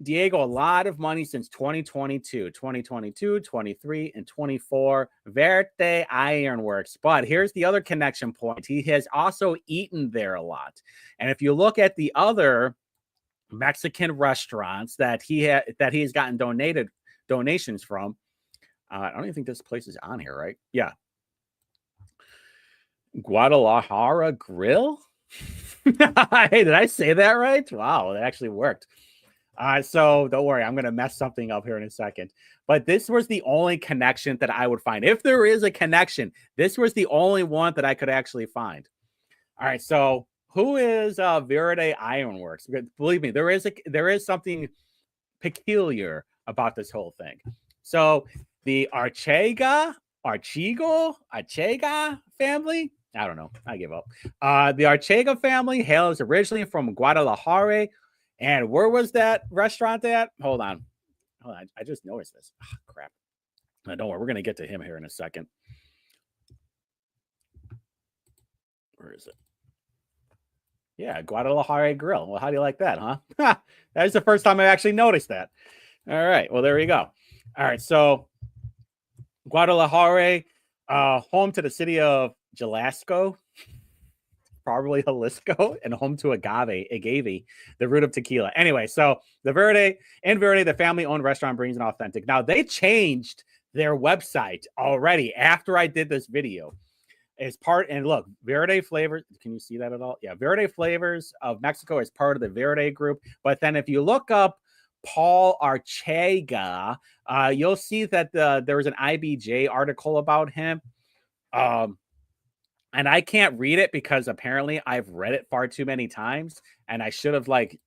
[SPEAKER 1] Diego a lot of money since 2022, 23, and 24. Verde Ironworks. But here's the other connection point. He has also eaten there a lot. And if you look at the other Mexican restaurants that he's gotten donations from, I don't even think this place is on here, right? Yeah. Guadalajara Grill. Hey, did I say that right? Wow, it actually worked. So don't worry, I'm going to mess something up here in a second. But this was the only connection that I would find. If there is a connection, this was the only one that I could actually find. All right, so who is Verde Ironworks? Believe me, there is something peculiar about this whole thing. So the Archega family. I don't know. I give up. The Archega family hails originally from Guadalajara. And where was that restaurant at? Hold on. I just noticed this. Oh, crap. No, don't worry. We're going to get to him here in a second. Where is it? Yeah, Guadalajara Grill. Well, how do you like that, huh? That is the first time I actually noticed that. All right. Well, there we go. All right. So Guadalajara, home to the city of Jalisco, probably Jalisco, and home to agave, the root of tequila. Anyway, so the Verde, the family-owned restaurant brings an authentic. Now, they changed their website already after I did this video. And look, Verde Flavors, can you see that at all? Yeah, Verde Flavors of Mexico is part of the Verde group. But then if you look up Paul Archega, you'll see that there was an IBJ article about him. And I can't read it because apparently I've read it far too many times, and I should have way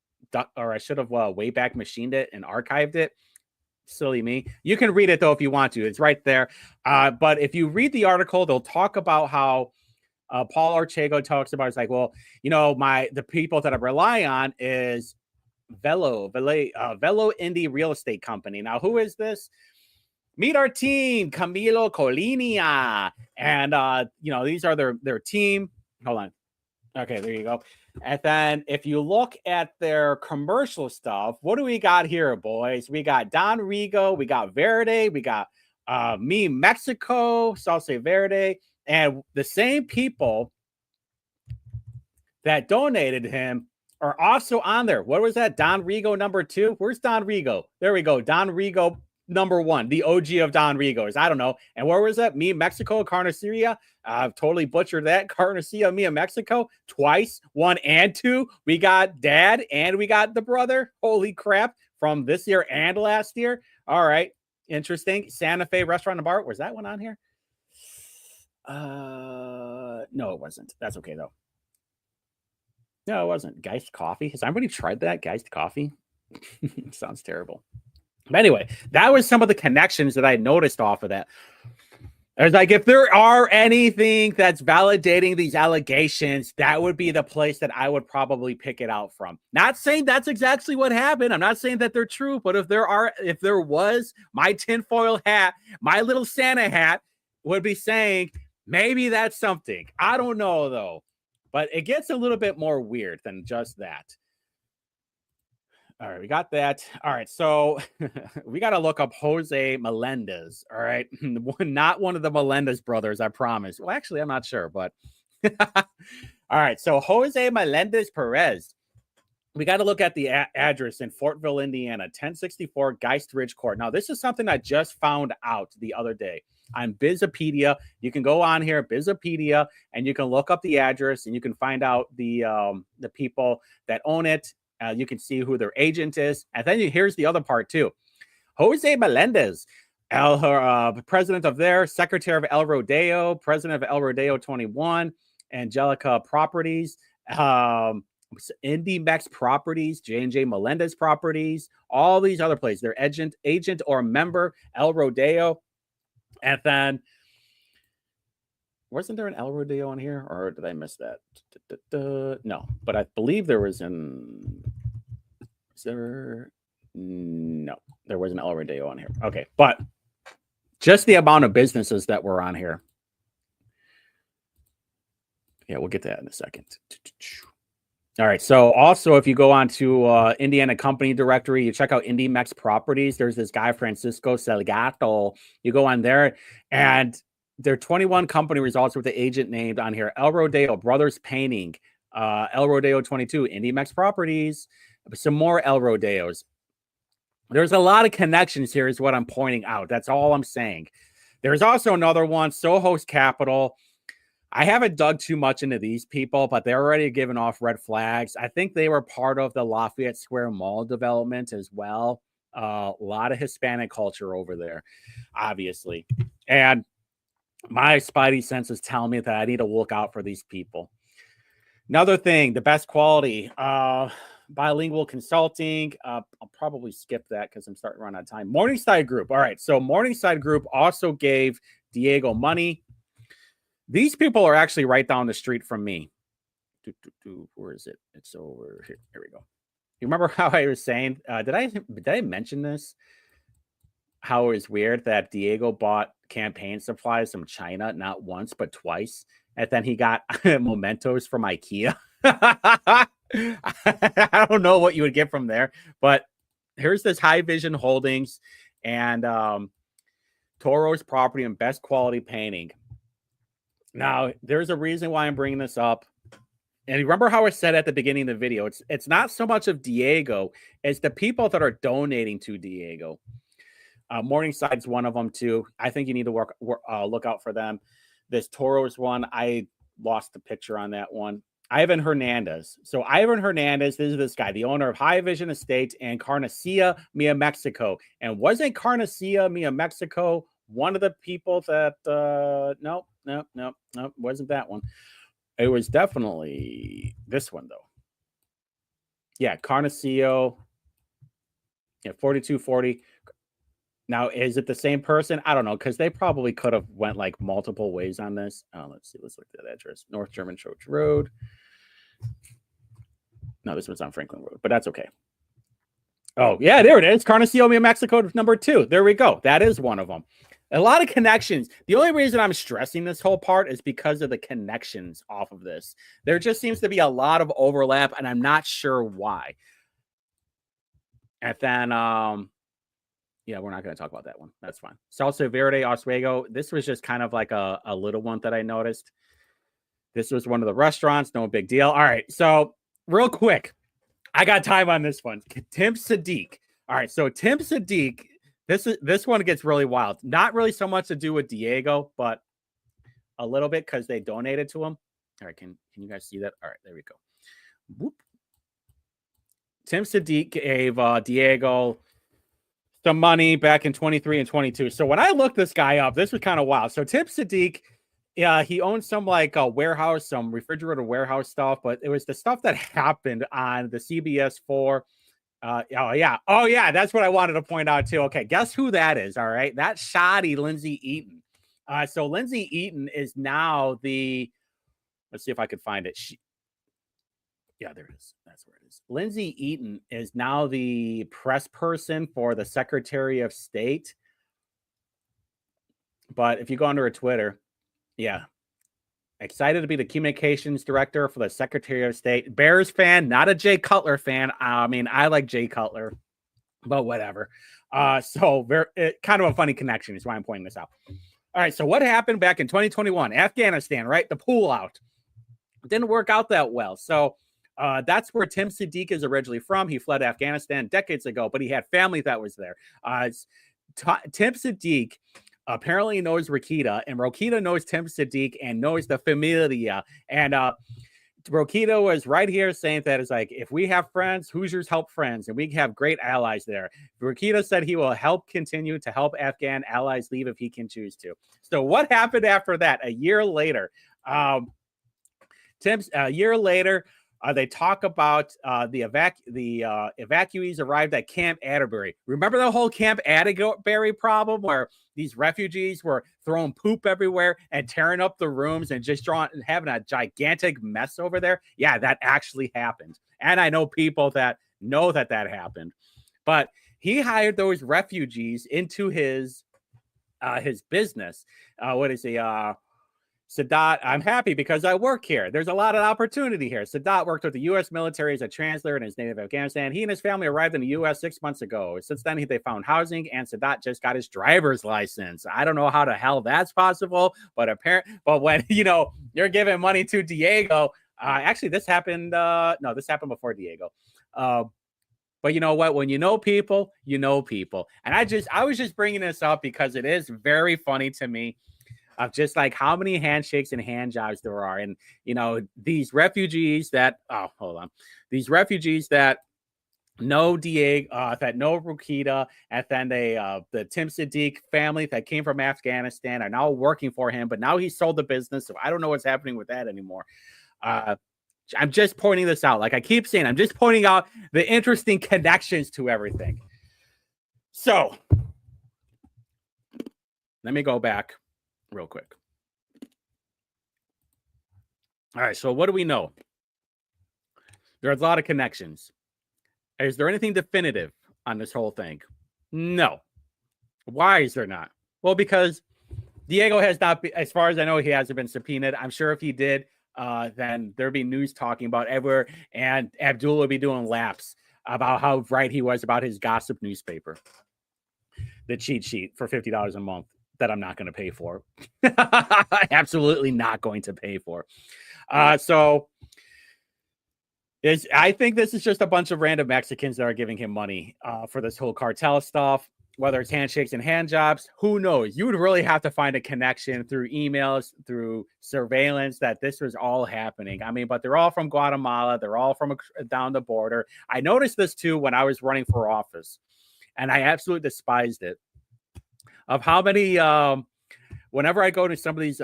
[SPEAKER 1] back machined it and archived it. Silly me. You can read it though if you want to. It's right there. But if you read the article, they'll talk about how Paul Archego talks about. It's like, well, the people that I rely on is Velo Indie Real Estate Company. Now, who is this? Meet our team, Camilo Colinia. And, these are their team. Hold on. Okay, there you go. And then if you look at their commercial stuff, what do we got here, boys? We got Don Rigo, we got Verde, we got Me Mexico, Salsa Verde, and the same people that donated him are also on there. What was that? Don Rigo number 2? Where's Don Rigo? There we go. Don Rigo number 1, the OG of Don Rigo's. I don't know. And where was that? Me Mexico, Carniceria. I've totally butchered that. Carniceria, Me Mexico, twice, 1 and 2. We got dad and we got the brother. Holy crap. From this year and last year. All right. Interesting. Santa Fe Restaurant and Bar. Was that one on here? No, it wasn't. That's okay though. No, it wasn't. Geist Coffee. Has anybody tried that? Geist Coffee? Sounds terrible. But anyway, that was some of the connections that I noticed off of that. I was like, if there are anything that's validating these allegations, that would be the place that I would probably pick it out from. Not saying that's exactly what happened. I'm not saying that they're true, but if there was, my tinfoil hat, my little Santa hat would be saying maybe that's something. I don't know though, but it gets a little bit more weird than just that. All right, we got that. All right, so we got to look up Jose Melendez. All right, not one of the Melendez brothers, I promise. Well, actually, I'm not sure, but all right. So Jose Melendez Perez. We got to look at the address in Fortville, Indiana, 1064 Geist Ridge Court. Now, this is something I just found out the other day on Bizopedia. You can go on here, Bizopedia, and you can look up the address, and you can find out the people that own it. You can see who their agent is. And then here's the other part, too. Jose Melendez, president of their, secretary of El Rodeo, president of El Rodeo 21, Angelica Properties, IndyMex Properties, J&J Melendez Properties, all these other places. Their agent or member, El Rodeo. And then, wasn't there an El Rodeo on here? Or did I miss that? No, but I believe there was an... Is there... No, there was an El Rodeo on here. Okay, but just the amount of businesses that were on here. Yeah, we'll get to that in a second. All right. So also, if you go on to Indiana Company Directory, you check out IndyMex Properties. There's this guy, Francisco Salgato. You go on there, and there are 21 company results with the agent named on here. El Rodeo, Brothers Painting, El Rodeo 22, IndyMex Properties, some more El Rodeos. There's a lot of connections here is what I'm pointing out. That's all I'm saying. There's also another one, Soho's Capital. I haven't dug too much into these people, but they're already giving off red flags. I think they were part of the Lafayette Square Mall development as well. A lot of Hispanic culture over there, obviously. And my spidey senses tell me that I need to look out for these people. Another thing, the best quality, bilingual consulting. I'll probably skip that because I'm starting to run out of time. Morningside Group. All right. So Morningside Group also gave Diego money. These people are actually right down the street from me. Where is it? It's over here. Here we go. You remember how I was saying? Did I mention this? How it was weird that Diego bought campaign supplies from China not once but twice, and then he got mementos from IKEA. I don't know what you would get from there, but here's this High Vision Holdings and Toro's Property and Best Quality Painting. Now, there's a reason why I'm bringing this up. And remember how I said at the beginning of the video, it's not so much of Diego, it's the people that are donating to Diego. Morningside's one of them too. I think you need to look out for them. This Toro's one, I lost the picture on that one. Ivan Hernandez. So Ivan Hernandez, this is this guy, the owner of High Vision Estates and Carnacia, Mia Mexico. And wasn't Carnacia, Mia Mexico one of the people that no, wasn't that one. It was definitely this one though. Yeah, Carnacio. Yeah, 4240. Now, is it the same person? I don't know, because they probably could have went like multiple ways on this. Let's see. Let's look at that address. North German Church Road. No, this one's on Franklin Road, but that's okay. Oh, yeah, there it is. Carnacio, Mia Mexico, number 2. There we go. That is one of them. A lot of connections. The only reason I'm stressing this whole part is because of the connections off of this. There just seems to be a lot of overlap, and I'm not sure why. And then, yeah, we're not going to talk about that one. That's fine. Salsa Verde, Oswego. This was just kind of like a little one that I noticed. This was one of the restaurants. No big deal. All right. So real quick, I got time on this one. Tim Sadiq. All right. So Tim Sadiq. This one gets really wild. Not really so much to do with Diego, but a little bit because they donated to him. All right, can you guys see that? All right, there we go. Whoop. Tim Sadiq gave Diego some money back in 23 and 22. So when I looked this guy up, this was kind of wild. So Tim Sadiq, he owns some like a warehouse, some refrigerator warehouse stuff, but it was the stuff that happened on the CBS 4. Oh yeah, that's what I wanted to point out too. Okay, guess who that is? All right, that's shoddy Lindsay Eaton. So Lindsay Eaton is now the. Let's see if I could find it. Yeah, there it is. That's where it is. Lindsay Eaton is now the press person for the Secretary of State. But if you go onto her Twitter, yeah. Excited to be the communications director for the Secretary of State. Bears fan, not a Jay Cutler fan. I mean, I like Jay Cutler, but whatever. So kind of a funny connection is why I'm pointing this out. All right, so what happened back in 2021? Afghanistan, right? The pool out. It didn't work out that well. So that's where Tim Sadiq is originally from. He fled Afghanistan decades ago, but he had family that was there. Tim Sadiq apparently knows Rokita, and Rokita knows Tim Sadiq and knows the familia. And Rokita was right here saying that it's like, if we have friends, Hoosiers help friends, and we have great allies there. Rokita said he will continue to help Afghan allies leave if he can choose to. So what happened after that? A year later, They talk about the evacuees arrived at Camp Atterbury. Remember the whole Camp Atterbury problem where these refugees were throwing poop everywhere and tearing up the rooms and just having a gigantic mess over there? Yeah, that actually happened. And I know people that know that happened. But he hired those refugees into his business. What is he? Sadat, I'm happy because I work here. There's a lot of opportunity here. Sadat worked with the U.S. military as a translator in his native Afghanistan. He and his family arrived in the U.S. 6 months ago. Since then, they found housing, and Sadat just got his driver's license. I don't know how the hell that's possible, but when you're giving money to Diego, actually this happened. No, this happened before Diego. But you know what? When you know people, you know people. And I was just bringing this up because it is very funny to me of just like how many handshakes and hand jobs there are. And, these refugees that know Diego, that know Rukita, and then the Tim Sadiq family that came from Afghanistan are now working for him, but now he sold the business. So I don't know what's happening with that anymore. I'm just pointing this out. Like I keep saying, I'm just pointing out the interesting connections to everything. So let me go back real quick. All right. So what do we know? There's a lot of connections. Is there anything definitive on this whole thing? No. Why is there not? Well, because Diego has not been, as far as I know, he hasn't been subpoenaed. I'm sure if he did, then there'd be news talking about everywhere, and Abdul would be doing laps about how right he was about his gossip newspaper, the cheat sheet for $50 a month that I'm not going to pay for. Absolutely not going to pay for. I think this is just a bunch of random Mexicans that are giving him money for this whole cartel stuff. Whether it's handshakes and hand jobs, who knows? You would really have to find a connection through emails, through surveillance, that this was all happening. I mean, but they're all from Guatemala. They're all from down the border. I noticed this too when I was running for office, and I absolutely despised it. Of how many, whenever I go to some of these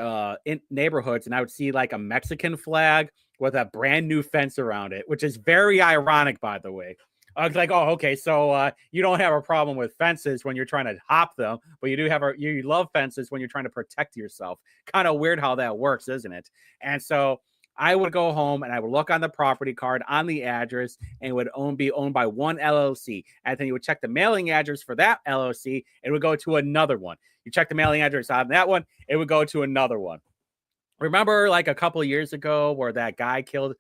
[SPEAKER 1] neighborhoods and I would see like a Mexican flag with a brand new fence around it, which is very ironic, by the way. I was like, oh, okay, so you don't have a problem with fences when you're trying to hop them, but you do have you love fences when you're trying to protect yourself. Kind of weird how that works, isn't it? And so I would go home and I would look on the property card, on the address, and it would be owned by one LLC. And then you would check the mailing address for that LLC, and it would go to another one. You check the mailing address on that one, it would go to another one. Remember like a couple of years ago where that guy killed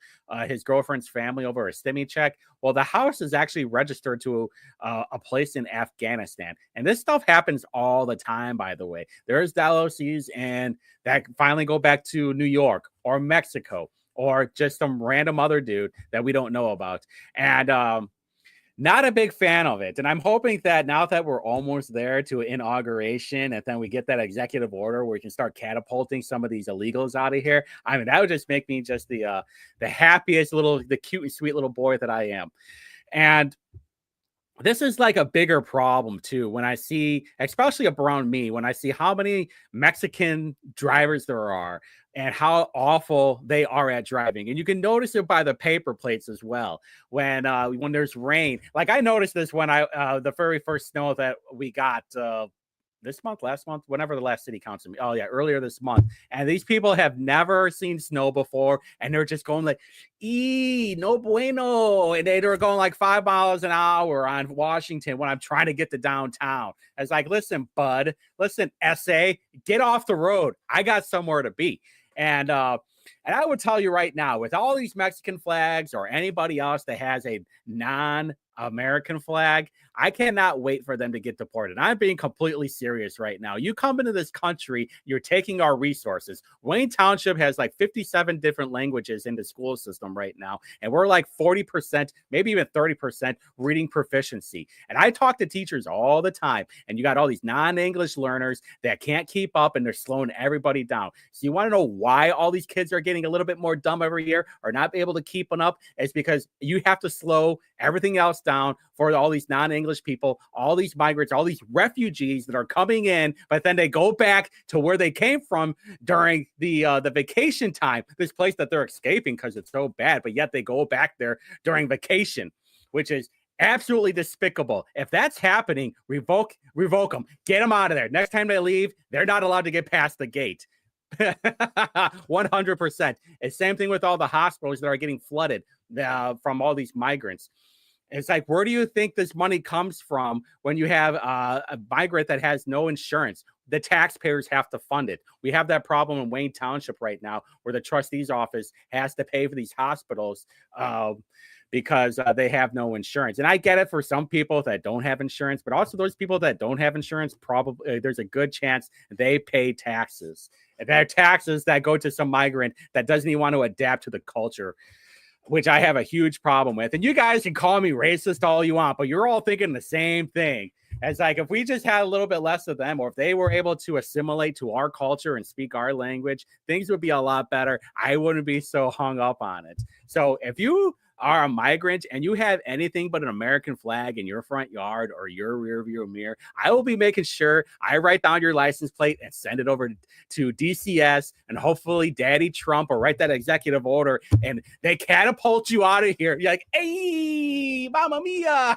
[SPEAKER 1] his girlfriend's family over a stimmy check? Well, the house is actually registered to a place in Afghanistan. And this stuff happens all the time, by the way. There's LLCs and that finally go back to New York or Mexico or just some random other dude that we don't know about. And not a big fan of it. And I'm hoping that now that we're almost there to inauguration and then we get that executive order where we can start catapulting some of these illegals out of here. I mean, that would just make me just the happiest the cute and sweet little boy that I am. And this is like a bigger problem too. When I see, especially around me, when I see how many Mexican drivers there are and how awful they are at driving. And you can notice it by the paper plates as well. When there's rain, like I noticed this when the very first snow that we got this month, last month, whenever the last city council. Oh yeah, earlier this month. And these people have never seen snow before, and they're just going like, no bueno. And they're going like 5 miles an hour on Washington when I'm trying to get to downtown. I was like, listen, bud, SA, get off the road. I got somewhere to be. And I would tell you right now, with all these Mexican flags or anybody else that has a non-American flag, I cannot wait for them to get deported. I'm being completely serious right now. You come into this country, you're taking our resources. Wayne Township has like 57 different languages in the school system right now, and we're like 40%, maybe even 30% reading proficiency. And I talk to teachers all the time, and you got all these non-English learners that can't keep up, and they're slowing everybody down. So you want to know why all these kids are getting a little bit more dumb every year or not able to keep up? It's because you have to slow everything else down for all these non-English English people, all these migrants, all these refugees that are coming in, but then they go back to where they came from during the vacation time, this place that they're escaping because it's so bad, but yet they go back there during vacation, which is absolutely despicable. If that's happening, revoke them, get them out of there. Next time they leave, they're not allowed to get past the gate. 100%. It's same thing with all the hospitals that are getting flooded from all these migrants. It's like, where do you think this money comes from when you have a migrant that has no insurance? The taxpayers have to fund it. We have that problem in Wayne Township right now where the trustee's office has to pay for these hospitals because they have no insurance. And I get it for some people that don't have insurance, but also those people that don't have insurance, probably there's a good chance they pay taxes. And they're taxes that go to some migrant that doesn't even want to adapt to the culture, which I have a huge problem with. And you guys can call me racist all you want, but you're all thinking the same thing. It's like, if we just had a little bit less of them, or if they were able to assimilate to our culture and speak our language, things would be a lot better. I wouldn't be so hung up on it. So if you are a migrant and you have anything but an American flag in your front yard or your rear view mirror, I will be making sure I write down your license plate and send it over to DCS, and hopefully Daddy Trump will write that executive order and they catapult you out of here. You're like, hey, Mamma Mia.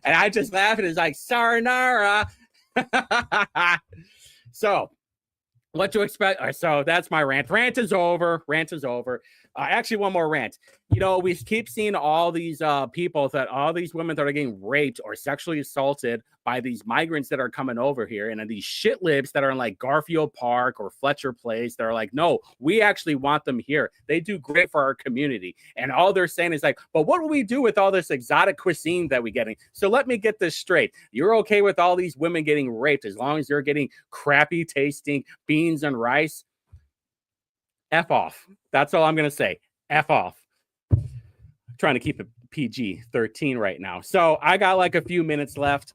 [SPEAKER 1] And I just laugh and it's like, Saranara. So what to expect? So that's my rant. Rant is over. Actually, one more rant. We keep seeing all these people, that all these women that are getting raped or sexually assaulted by these migrants that are coming over here, and these shit libs that are in like Garfield Park or Fletcher Place. They're like, no, we actually want them here. They do great for our community. And all they're saying is like, but what do we do with all this exotic cuisine that we're getting? So let me get this straight. You're okay with all these women getting raped as long as they're getting crappy tasting beans and rice? F off. That's all I'm going to say. F off. I'm trying to keep it PG-13 right now. So I got like a few minutes left.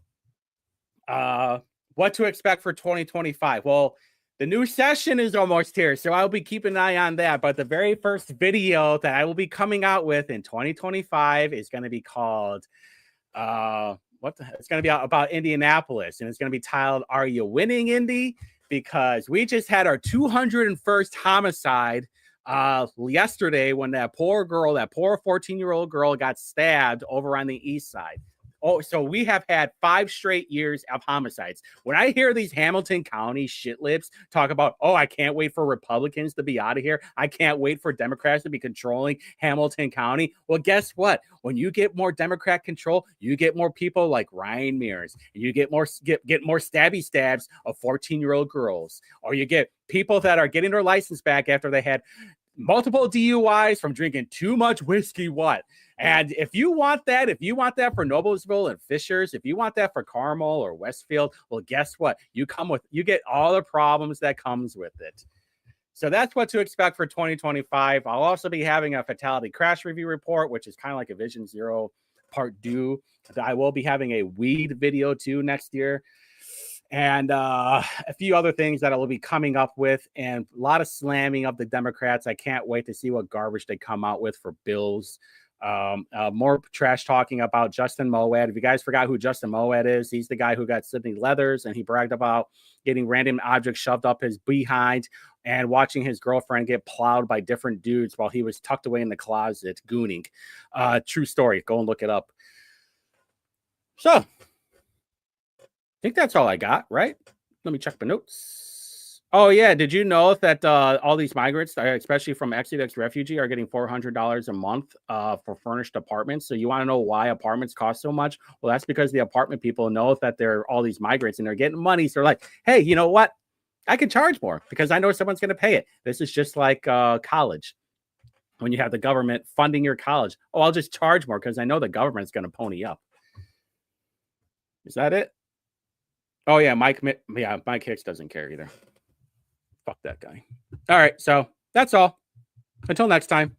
[SPEAKER 1] What to expect for 2025? Well, the new session is almost here, so I'll be keeping an eye on that. But the very first video that I will be coming out with in 2025 is going to be called it's going to be about Indianapolis, and it's going to be titled, Are You Winning, Indy? Because we just had our 201st homicide yesterday when that poor 14-year-old girl got stabbed over on the east side. Oh, so we have had 5 straight years of homicides. When I hear these Hamilton County shit lips talk about, oh, I can't wait for Republicans to be out of here, I can't wait for Democrats to be controlling Hamilton County. Well, guess what? When you get more Democrat control, you get more people like Ryan Mears, and you get more stabby stabs of 14-year-old girls, or you get people that are getting their license back after they had multiple DUIs from drinking too much whiskey. And if you want that for Noblesville and Fishers, if you want that for Carmel or Westfield, well, guess what? You get all the problems that comes with it. So that's what to expect for 2025. I'll also be having a fatality crash review report, which is kind of like a Vision Zero part 2. I will be having a weed video too next year. And a few other things that I will be coming up with, and a lot of slamming of the Democrats. I can't wait to see what garbage they come out with for bills. More trash talking about Justin Moed. If you guys forgot who Justin Moed is, he's the guy who got Sydney Leathers, and he bragged about getting random objects shoved up his behind and watching his girlfriend get plowed by different dudes while he was tucked away in the closet gooning. True story. Go and look it up. So I think that's all I got, right? Let me check the notes. Oh, yeah. Did you know that all these migrants, especially from Exodus refugee, are getting $400 a month for furnished apartments? So you want to know why apartments cost so much? Well, that's because the apartment people know that they're all these migrants and they're getting money. So they're like, hey, you know what? I can charge more because I know someone's going to pay it. This is just like college. When you have the government funding your college. Oh, I'll just charge more because I know the government's going to pony up. Is that it? Oh, yeah. Mike Hicks doesn't care either. Fuck that guy. All right. So that's all. Until next time.